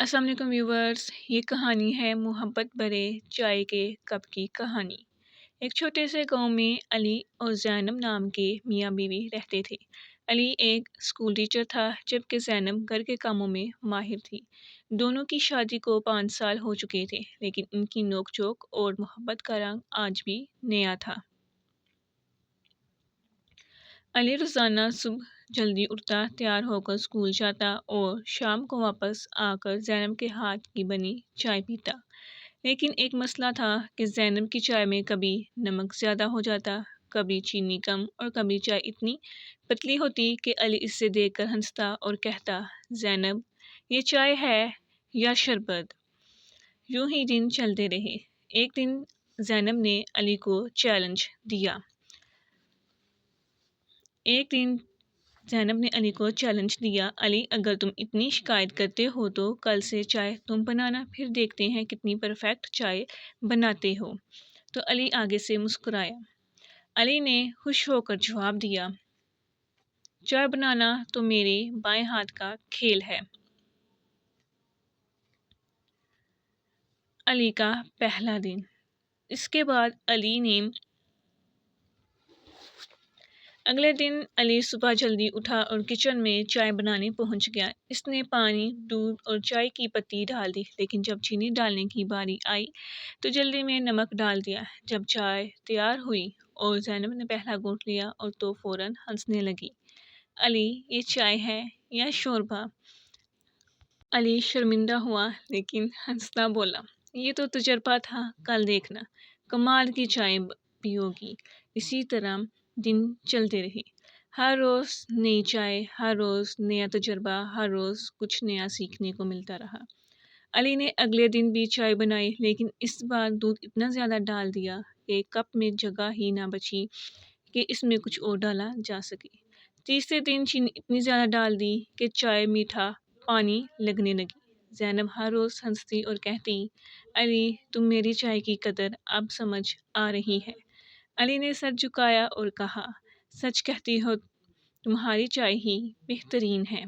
अस्सलाम वालेकुम व्यूवर्स। ये कहानी है मोहब्बत भरे चाय के कप की कहानी। एक छोटे से गांव में अली और ज़ैनब नाम के मियाँ बीवी रहते थे। अली एक स्कूल टीचर था जबकि ज़ैनब घर के कामों में माहिर थी। दोनों की शादी को 5 साल हो चुके थे, लेकिन उनकी नोक-झोंक और मोहब्बत का रंग आज भी नया था। अली रोज़ाना सुबह जल्दी उठता, तैयार होकर स्कूल जाता और शाम को वापस आकर ज़ैनब के हाथ की बनी चाय पीता। लेकिन एक मसला था कि ज़ैनब की चाय में कभी नमक ज़्यादा हो जाता, कभी चीनी कम और कभी चाय इतनी पतली होती कि अली इससे देखकर हंसता और कहता, ज़ैनब, ये चाय है या शरबत। यूं ही दिन चलते रहे। एक दिन ज़ैनब ने अली को चैलेंज दिया। एक दिन ज़ैनब ने अली को चैलेंज दिया, अली, अगर तुम इतनी शिकायत करते हो तो कल से चाय तुम बनाना, फिर देखते हैं कितनी परफेक्ट चाय बनाते हो। तो अली आगे से मुस्कुराया। अली ने खुश होकर जवाब दिया, चाय बनाना तो मेरे बाएं हाथ का खेल है। अली का पहला दिन। इसके बाद अगले दिन अली सुबह जल्दी उठा और किचन में चाय बनाने पहुंच गया। इसने पानी, दूध और चाय की पत्ती डाल दी, लेकिन जब चीनी डालने की बारी आई तो जल्दी में नमक डाल दिया। जब चाय तैयार हुई और ज़ैनब ने पहला घूंट लिया और तो फ़ौरन हंसने लगी। अली, ये चाय है या शोरबा? अली शर्मिंदा हुआ लेकिन हंसता बोला, ये तो तजर्बा था, कल देखना कमाल की चाय पियोगी। इसी तरह दिन चलते रहे। हर रोज़ नई चाय, हर रोज़ नया तजर्बा, हर रोज़ कुछ नया सीखने को मिलता रहा। अली ने अगले दिन भी चाय बनाई, लेकिन इस बार दूध इतना ज़्यादा डाल दिया कि कप में जगह ही ना बची कि इसमें कुछ और डाला जा सके। तीसरे दिन चीनी इतनी ज़्यादा डाल दी कि चाय मीठा पानी लगने लगी। ज़ैनब हर रोज़ हंसती और कहती, अली, तुम मेरी चाय की कदर अब समझ आ रही है। अली ने सर झुकाया और कहा, सच कहती हो, तुम्हारी चाय ही बेहतरीन है।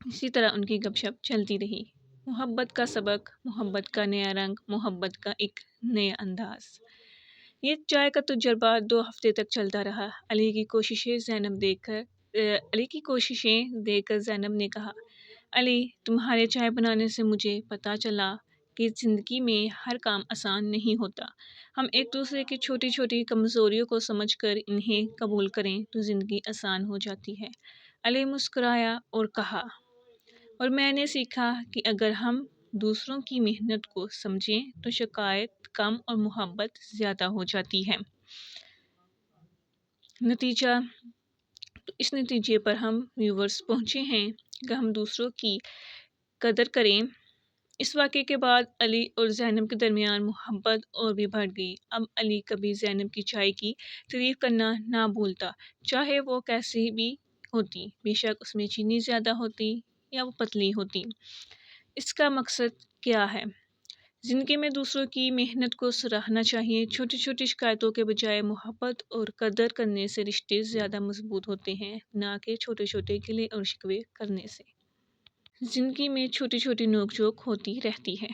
इसी तरह उनकी गपशप चलती रही। मोहब्बत का सबक, मोहब्बत का नया रंग, मोहब्बत का एक नया अंदाज। ये चाय का तजुर्बा 2 हफ्ते तक चलता रहा। अली की कोशिशें देखकर ज़ैनब ने कहा, अली, तुम्हारे चाय बनाने से मुझे पता चला कि ज़िंदगी में हर काम आसान नहीं होता। हम एक दूसरे की छोटी छोटी कमज़ोरियों को समझकर इन्हें कबूल करें तो ज़िंदगी आसान हो जाती है। अली मुस्कुराया और कहा, और मैंने सीखा कि अगर हम दूसरों की मेहनत को समझें तो शिकायत कम और मोहब्बत ज़्यादा हो जाती है। नतीजा, तो इस नतीजे पर हम व्यूवर्स पहुँचे हैं कि हम दूसरों की कदर करें। इस वाक़े के बाद अली और ज़ैनब के दरमियान मोहब्बत और भी बढ़ गई। अब अली कभी ज़ैनब की चाय की तारीफ़ करना ना भूलता, चाहे वो कैसी भी होती, बेशक उसमें चीनी ज़्यादा होती या वो पतली होती। इसका मकसद क्या है? ज़िंदगी में दूसरों की मेहनत को सराहना चाहिए। छोटी छोटी शिकायतों के बजाय मोहब्बत और कदर करने से रिश्ते ज़्यादा मजबूत होते हैं, ना कि छोटे छोटे गिले और शिकवे करने से। ज़िंदगी में छोटी छोटी नोक झोंक होती रहती है।